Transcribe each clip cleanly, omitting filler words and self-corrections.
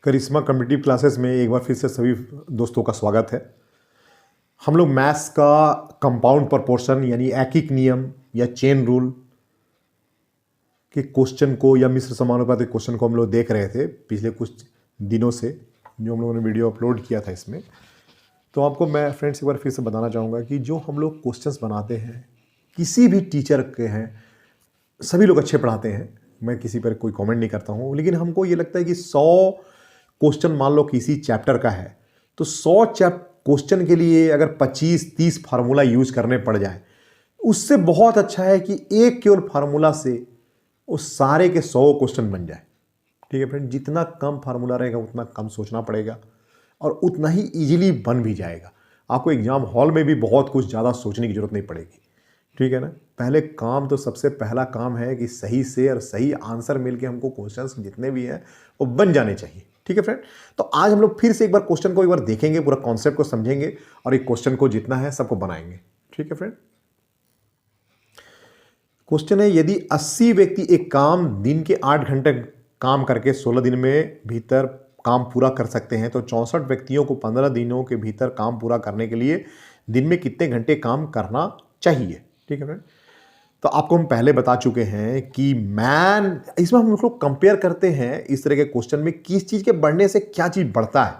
करिश्मा competitive classes में एक बार फिर से सभी दोस्तों का स्वागत है। हम लोग मैथ्स का कंपाउंड प्रपोर्शन यानी एकीक नियम या चेन रूल के क्वेश्चन को या मिश्र समानुपातिक क्वेश्चन को हम लोग देख रहे थे पिछले कुछ दिनों से, जो हम लोगों ने वीडियो अपलोड किया था इसमें। तो आपको मैं फ्रेंड्स एक बार फिर से बताना चाहूँगा कि जो हम लोग क्वेश्चंस बनाते हैं, किसी भी टीचर के हैं, सभी लोग अच्छे पढ़ाते हैं, मैं किसी पर कोई कमेंट नहीं करता हूँ, लेकिन हमको ये लगता है कि 100 क्वेश्चन मान लो किसी चैप्टर का है तो 100 क्वेश्चन के लिए अगर 25-30 फार्मूला यूज करने पड़ जाए, उससे बहुत अच्छा है कि एक केवल फार्मूला से उस सारे के 100 क्वेश्चन बन जाए। ठीक है फ्रेंड, जितना कम फार्मूला रहेगा उतना कम सोचना पड़ेगा और उतना ही इजीली बन भी जाएगा। आपको एग्जाम हॉल में भी बहुत कुछ ज़्यादा सोचने की जरूरत नहीं पड़ेगी। ठीक है ना। पहले काम तो सबसे पहला काम है कि सही से और सही आंसर मिलके हमको क्वेश्चंस जितने भी हैं वो बन जाने चाहिए। ठीक है फ्रेंड, तो आज हम लोग फिर से एक बार क्वेश्चन को एक बार देखेंगे, पूरा कॉन्सेप्ट को समझेंगे और एक क्वेश्चन को जितना है सबको बनाएंगे। ठीक है फ्रेंड, क्वेश्चन है, यदि 80 व्यक्ति एक काम दिन के 8 घंटे काम करके 16 दिन में भीतर काम पूरा कर सकते हैं, तो 64 व्यक्तियों को 15 दिनों के भीतर काम पूरा करने के लिए दिन में कितने घंटे काम करना चाहिए। ठीक है फ्रेंड, तो आपको हम पहले बता चुके हैं कि मैन, इसमें हम लोग कंपेयर करते हैं इस तरह के क्वेश्चन में किस चीज के बढ़ने से क्या चीज बढ़ता है।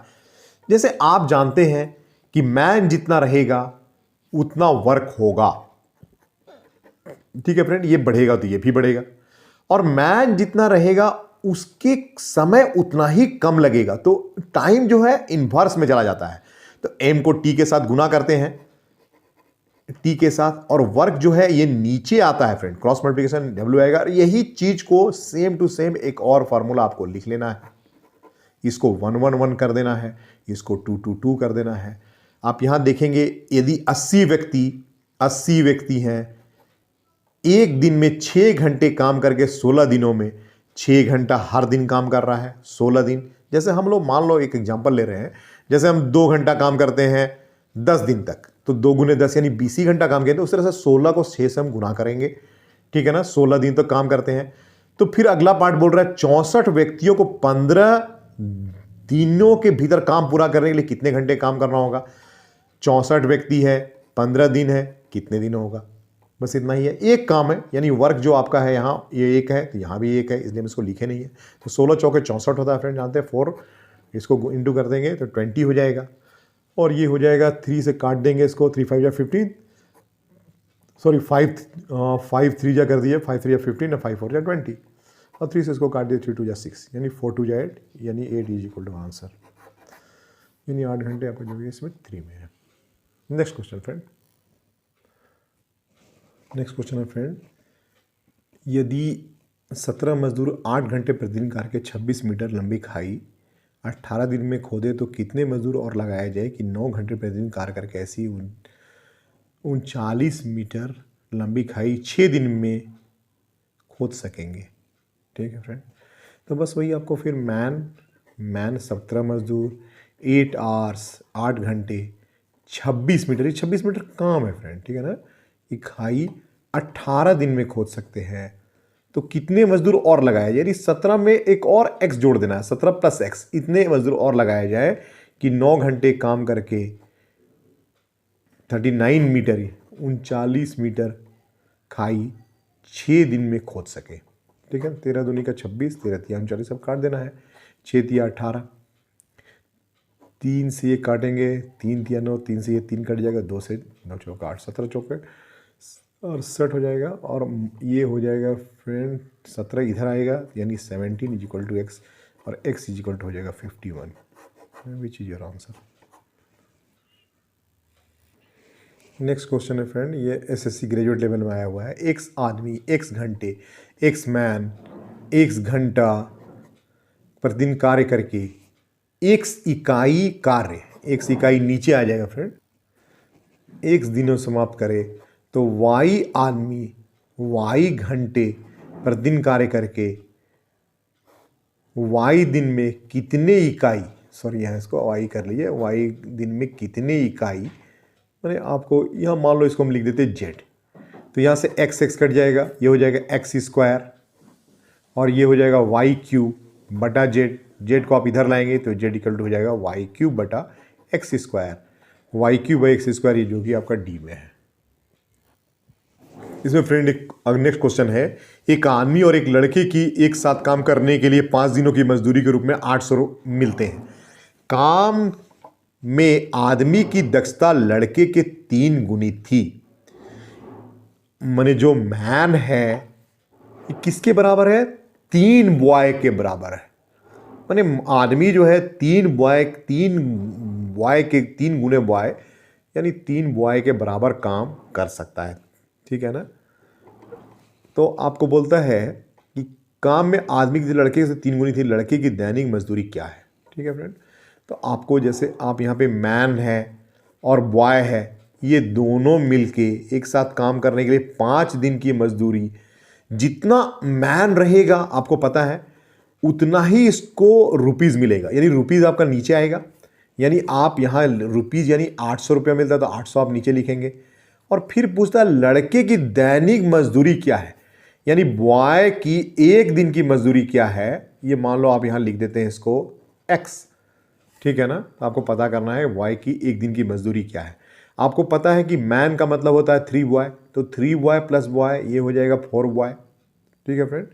जैसे आप जानते हैं कि मैन जितना रहेगा उतना वर्क होगा। ठीक है फ्रेंड, ये बढ़ेगा तो ये भी बढ़ेगा, और मैन जितना रहेगा उसके समय उतना ही कम लगेगा, तो टाइम जो है इनवर्स में चला जाता है। तो एम को टी के साथ गुना करते हैं, टी के साथ, और वर्क जो है ये नीचे आता है फ्रेंड, क्रॉस मल्टीप्लिकेशन डब्ल्यू आएगा। यही चीज को सेम टू सेम एक और फॉर्मूला आपको लिख लेना है, इसको 1-1-1 कर देना है, इसको 2-2-2 कर देना है। आप यहां देखेंगे, यदि 80 व्यक्ति हैं, एक दिन में 6 घंटे काम करके 16 दिनों में 6 घंटा हर दिन काम कर रहा है 16 दिन। जैसे हम लोग मान लो एक एग्जांपल ले रहे हैं, जैसे हम 2 घंटा काम करते हैं 10 दिन तक, तो 2 गुने 10 यानी 20 ही घंटा काम किया, तो उस तरह से 16 को 6 से हम गुना करेंगे। ठीक है ना, 16 दिन तक काम करते हैं। तो फिर अगला पार्ट बोल रहा है 64 व्यक्तियों को 15 दिनों के भीतर काम पूरा करने के लिए कितने घंटे काम करना होगा। 64 व्यक्ति है, 15 दिन है, कितने दिन होगा। बस इतना ही है, एक काम है, यानी वर्क जो आपका है यहाँ ये एक है तो यहाँ भी एक है, इसलिए हम इसको लिखे नहीं है। तो 16 चौके 64 होता है फ्रेंड, जानते हैं। 4 इसको इंटू कर देंगे तो 20 हो जाएगा, और ये हो जाएगा 3 से काट देंगे इसको, 3 5 या 15, सॉरी 5 3 जा कर दिए, 5 3 या 15 और 5 4 या 20, और 3 से इसको काट दिए, 3 2 या 6, यानी 4 2 या 8, यानी 8 इज इक्वल टू आंसर, यानी 8 घंटे आपका जो भी इसमें 3 में है। Next question friend, next question है फ्रेंड, यदि 17 मजदूर 8 घंटे प्रतिदिन करके 26 मीटर लंबी खाई 18 दिन में खोदे, तो कितने मजदूर और लगाया जाए कि 9 घंटे प्रतिदिन कार्य करके ऐसी 39 मीटर लंबी खाई 6 दिन में खोद सकेंगे। ठीक है फ्रेंड, तो बस वही आपको फिर मैन 17 मजदूर 8 आवर्स 8 घंटे 26 मीटर, ये 26 मीटर काम है फ्रेंड। ठीक है ना, ये खाई 18 दिन में खोद सकते हैं, तो कितने मजदूर और लगाया जाए, यानी 17 में एक और x जोड़ देना है, 17 + x, इतने मजदूर और लगाया जाए कि 9 घंटे काम करके 39 मीटर 39 मीटर खाई 6 दिन में खोद सके। ठीक है, 13 दूनी का 26, 13 तिया 39, सब काट देना है, 6 तिया 18, 3 से ये काटेंगे, 3 तिया 9, 3 से ये 3 कट जाएगा, 2 से 9 चौका 8, 17 चौके 68 हो जाएगा, और ये हो जाएगा फ्रेंड 17 इधर आएगा, यानी 17 इज इक्वल टू x, और x इज इक्वल टू हो जाएगा 51, which is your answer. Next question है फ्रेंड, ये एसएससी ग्रेजुएट लेवल में आया हुआ है। x आदमी x घंटे, x मैन x घंटा प्रतिदिन कार्य करके x इकाई कार्य, x इकाई नीचे आ जाएगा फ्रेंड, x दिनों समाप्त करे, तो y आदमी y घंटे प्रतिदिन कार्य करके y दिन में कितने इकाई, सॉरी यहाँ इसको y कर लीजिए, y दिन में कितने इकाई, मैंने आपको यहाँ मान लो इसको हम लिख देते z, तो यहाँ से x कट जाएगा, ये हो जाएगा x स्क्वायर, और ये हो जाएगा y क्यूब बटा z, जेड को आप इधर लाएंगे तो जेड इक्वल टू हो जाएगा वाई क्यूब बटा X square, Y cube by X square, ये जो कि आपका डी में है। इसमें फ्रेंड एक नेक्स्ट क्वेश्चन है, एक आदमी और एक लड़के की एक साथ काम करने के लिए 5 दिनों की मजदूरी के रूप में 800 मिलते हैं। काम में आदमी की दक्षता लड़के के 3 गुनी थी। माने जो मैन है किसके बराबर है? 3 बॉय के बराबर है। माने आदमी जो है 3 बॉय के 3 गुने बॉय, यानी 3 बॉय के बराबर काम कर सकता है। ठीक है ना? तो आपको बोलता है कि काम में आदमी की लड़के से 3 गुनी थी, लड़के की दैनिक मजदूरी क्या है। ठीक है फ्रेंड, तो आपको जैसे आप यहाँ पे मैन है और बॉय है, ये दोनों मिलके एक साथ काम करने के लिए 5 दिन की मजदूरी, जितना मैन रहेगा आपको पता है उतना ही इसको रुपीज़ मिलेगा, यानी रुपीज़ आपका नीचे आएगा। यानी आप यहाँ रुपीज़ यानी 800 रुपया मिलता है तो 800 आप नीचे लिखेंगे। और फिर पूछता है लड़के की दैनिक मजदूरी क्या है, यानी बॉय की एक दिन की मजदूरी क्या है। ये मान लो आप यहाँ लिख देते हैं इसको x। ठीक है ना? तो आपको पता करना है बॉय की एक दिन की मजदूरी क्या है। आपको पता है कि मैन का मतलब होता है 3 बॉय, तो 3 बॉय प्लस बॉय ये हो जाएगा 4 बॉय। ठीक है फ्रेंड,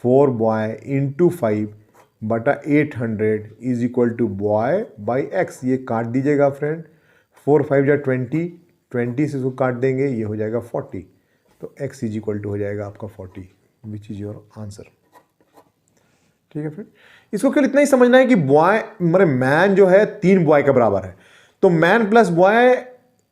4 बॉय इंटू 5 बटा 800 is equal to boy by X. ये काट दीजिएगा फ्रेंड, 4 5 जा 20, 20 से इसको काट देंगे, ये हो जाएगा 40। तो x इज इक्वल टू हो जाएगा आपका 40, विच इज योर आंसर। ठीक है फ्रेंड, इसको केवल इतना ही समझना है कि बॉय मतलब मैन जो है 3 बॉय के बराबर है, तो मैन प्लस बॉय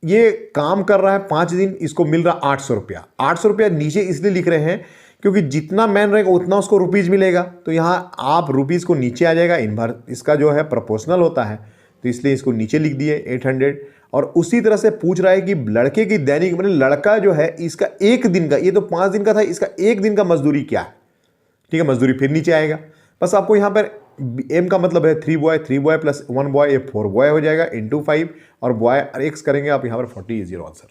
ये काम कर रहा है 5 दिन, इसको मिल रहा 800 रुपया। 800 रुपया नीचे इसलिए लिख रहे हैं क्योंकि जितना मैन रहेगा उतना उसको रुपीज़ मिलेगा, तो यहाँ आप रुपीज़ को नीचे आ जाएगा, इनवर्स इसका जो है प्रोपोर्शनल होता है, तो इसलिए इसको नीचे लिख दिए 800। और उसी तरह से पूछ रहा है कि लड़के की दैनिक मतलब लड़का जो है इसका एक दिन का, ये तो 5 दिन का था, इसका एक दिन का मजदूरी क्या है। ठीक है, मजदूरी फिर नीचे आएगा। बस आपको यहाँ पर एम का मतलब है 3 बॉय प्लस 1 बॉय, ये 4 बॉय हो जाएगा इंटू 5, और बॉय एक्स करेंगे आप यहाँ पर 40 is your answer.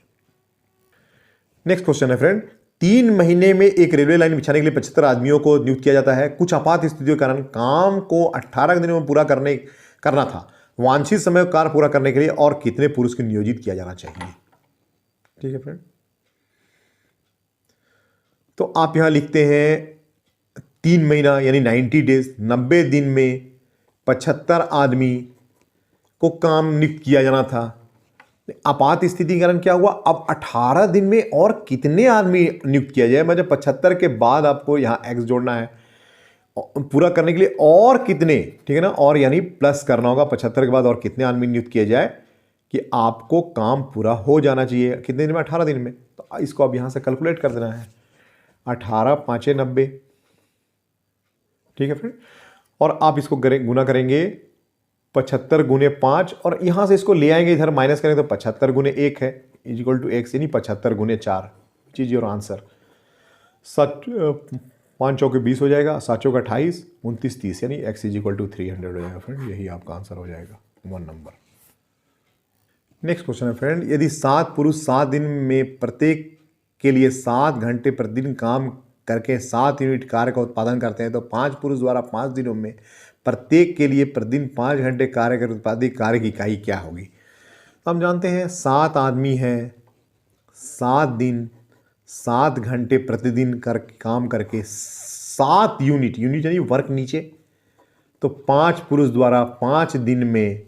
Next question है फ्रेंड, 3 महीने में एक रेलवे लाइन बिछाने के लिए 75 आदमियों को नियुक्त किया जाता है। कुछ आपात स्थितियों के कारण काम को 18 दिनों में पूरा करना था। वांछित समय को कार्य पूरा करने के लिए और कितने पुरुष को नियोजित किया जाना चाहिए। ठीक है फ्रेंड, तो आप यहां लिखते हैं 3 महीना यानी 90 डेज, 90 दिन में 75 आदमी को काम नियुक्त किया जाना था। आपात स्थिति के कारण क्या हुआ, अब 18 दिन में और कितने आदमी नियुक्त किया जाए, मतलब 75 के बाद आपको यहाँ x जोड़ना है पूरा करने के लिए, और कितने, ठीक है ना, और यानी प्लस करना होगा 75 के बाद और कितने आदमी नियुक्त किए जाए कि आपको काम पूरा हो जाना चाहिए। कितने दिन में? 18 दिन में। तो इसको अब यहाँ से कैलकुलेट कर देना है, 18 5 90। ठीक है फ्रेंड, और आप इसको गुना करेंगे 75 गुने 5, और यहाँ से इसको ले आएंगे इधर माइनस करेंगे तो 75 गुने 1 है इज इक्वल टू x, यानी 75 गुने 4, चीज योर आंसर। 5 चौके 20 हो जाएगा, 7 चौके 28, 29 30, यानी x इज इक्वल टू 300 हो जाएगा फ्रेंड, यही आपका आंसर हो जाएगा 1 नंबर। नेक्स्ट क्वेश्चन है फ्रेंड, यदि 7 पुरुष 7 दिन में प्रत्येक के लिए 7 घंटे प्रतिदिन काम करके 7 यूनिट कार्य का उत्पादन करते हैं, तो 5 पुरुष द्वारा 5 दिनों में प्रत्येक के लिए प्रतिदिन 5 घंटे कार्य कर उत्पादित कार्य की इकाई क्या होगी। तो हम जानते हैं 7 आदमी हैं, 7 दिन 7 घंटे प्रतिदिन काम करके 7 यूनिट यानी वर्क नीचे, तो 5 पुरुष द्वारा 5 दिन में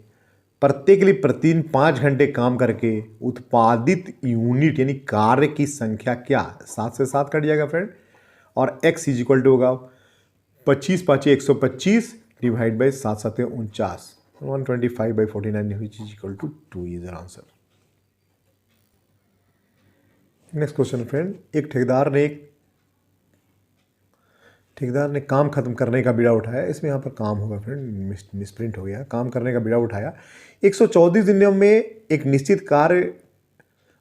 प्रत्येक के लिए प्रतिदिन 5 घंटे काम करके उत्पादित यूनिट यानी कार्य की संख्या क्या। 7 से 7 कट जाएगा फ्रेंड, और x इज इक्वल टू होगा 25 5 125 divide by 7 7 49, 125 by 49 which is equal to 2 is the answer. Next question friend, एक ठेकेदार ने काम खत्म करने का बीड़ा उठाया। इसमें यहाँ पर काम होगा फ्रेंड, मिसप्रिंट हो गया, काम करने का बीड़ा उठाया। 124 दिनों में एक निश्चित कार्य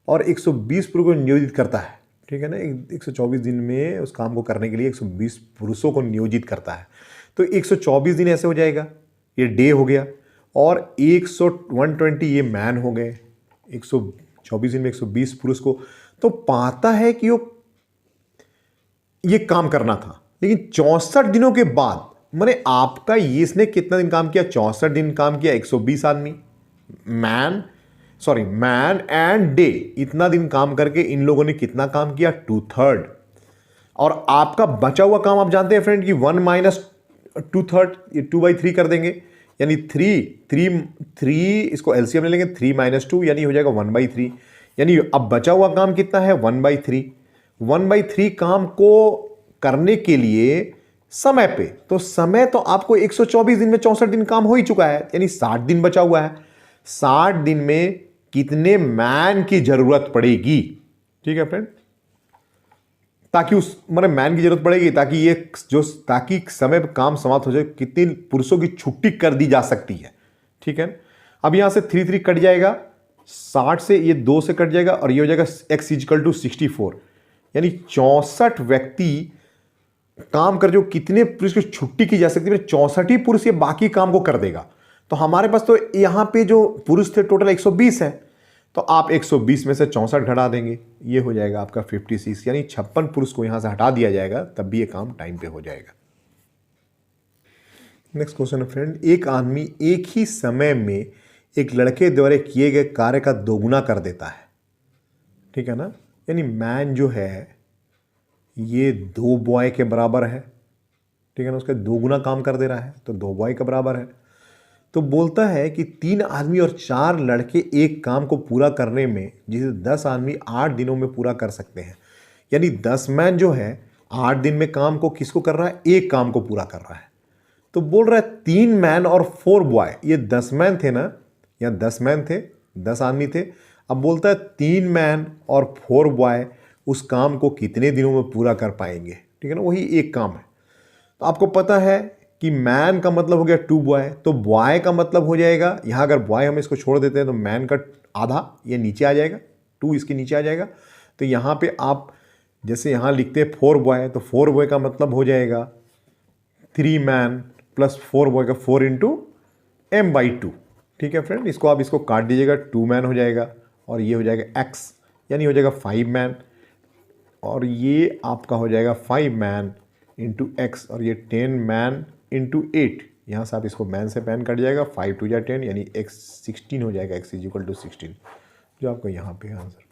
और 120 पुरुषों को नियोजित करता है। ठीक है ना, 124 दिन में उस काम को करने के लिए 120 पुरुषों को नियोजित करता है। तो 124 दिन ऐसे हो जाएगा, ये डे हो गया, और 120 ये मैन हो गए। 124 दिन में 120 पुरुष को, तो पाता है कि ये काम करना था, लेकिन 64 दिनों के बाद मैंने आपका ये इसने कितना दिन काम किया, 64 दिन काम किया, 120 आदमी, मैन एंड डे, इतना दिन काम करके इन लोगों ने कितना काम किया, 2/3। और आपका बचा हुआ काम आप जानते हैं फ्रेंड कि 1 माइनस 2/3, ये 2/3 कर देंगे, यानी 3 इसको एलसीएम ले लेंगे, 3 माइनस 2 यानी हो जाएगा 1/3। यानी अब बचा हुआ काम कितना है, 1/3। 1/3 काम को करने के लिए समय पे, तो समय तो आपको 124 दिन में 64 दिन काम हो ही चुका है, यानी 60 दिन बचा हुआ है। 60 दिन में कितने मैन की जरूरत पड़ेगी, ठीक है फ्रेंड, ताकि उस मतलब मैन की जरूरत पड़ेगी ताकि ये जो ताकि समय पे काम समाप्त हो जाए, कितने पुरुषों की छुट्टी कर दी जा सकती है, ठीक है। अब यहां से 3 कट जाएगा, 60 से ये 2 से कट जाएगा और ये हो जाएगा x = 64, यानी 64 व्यक्ति काम कर, जो कितने पुरुष की छुट्टी की जा सकती है, 64 ही पुरुष ये बाकी काम को कर देगा। तो हमारे पास तो यहां पे जो पुरुष थे टोटल 120 है, तो आप 120 में से 64 घटा देंगे, ये हो जाएगा आपका 56, यानी 56 पुरुष को यहां से हटा दिया जाएगा, तब भी ये काम टाइम पे हो जाएगा। नेक्स्ट क्वेश्चन है फ्रेंड, एक आदमी एक ही समय में एक लड़के द्वारा किए गए कार्य का दोगुना कर देता है, ठीक है ना, यानी मैन जो है ये 2 बॉय के बराबर है, ठीक है ना, उसका दोगुना काम कर दे रहा है, तो 2 बॉय के बराबर है। तो बोलता है कि 3 आदमी और 4 लड़के एक काम को पूरा करने में, जिसे 10 आदमी 8 दिनों में पूरा कर सकते हैं, यानी 10 मैन जो है 8 दिन में काम को किसको कर रहा है, एक काम को पूरा कर रहा है। तो बोल रहा है 3 मैन और 4 बॉय, ये 10 मैन थे ना, या 10 मैन थे, 10 आदमी थे। अब बोलता है 3 मैन और 4 बॉय उस काम को कितने दिनों में पूरा कर पाएंगे, ठीक है ना, वही एक काम है। तो आपको पता है कि मैन का मतलब हो गया 2 बॉय, तो बॉय का मतलब हो जाएगा, यहां अगर बॉय हम इसको छोड़ देते हैं तो मैन का आधा ये नीचे आ जाएगा, 2 इसके नीचे आ जाएगा। तो यहां पे आप जैसे यहां लिखते हैं 4 बॉय, तो 4 बॉय का मतलब हो जाएगा 3 मैन प्लस 4 बॉय का 4 × m/2, ठीक है फ्रेंड। इसको आप इसको काट दीजिएगा, 2 मैन हो जाएगा और ये हो जाएगा x, यानी हो जाएगा 5 मैन, और ये आपका हो जाएगा 5 मैन × x, और ये 10 मैन × 8, यहाँ से आप इसको मैन से पैन कट जाएगा, 5 × 2 = 10, यानी x 16 हो जाएगा, x = 16, जो आपको यहाँ पे आंसर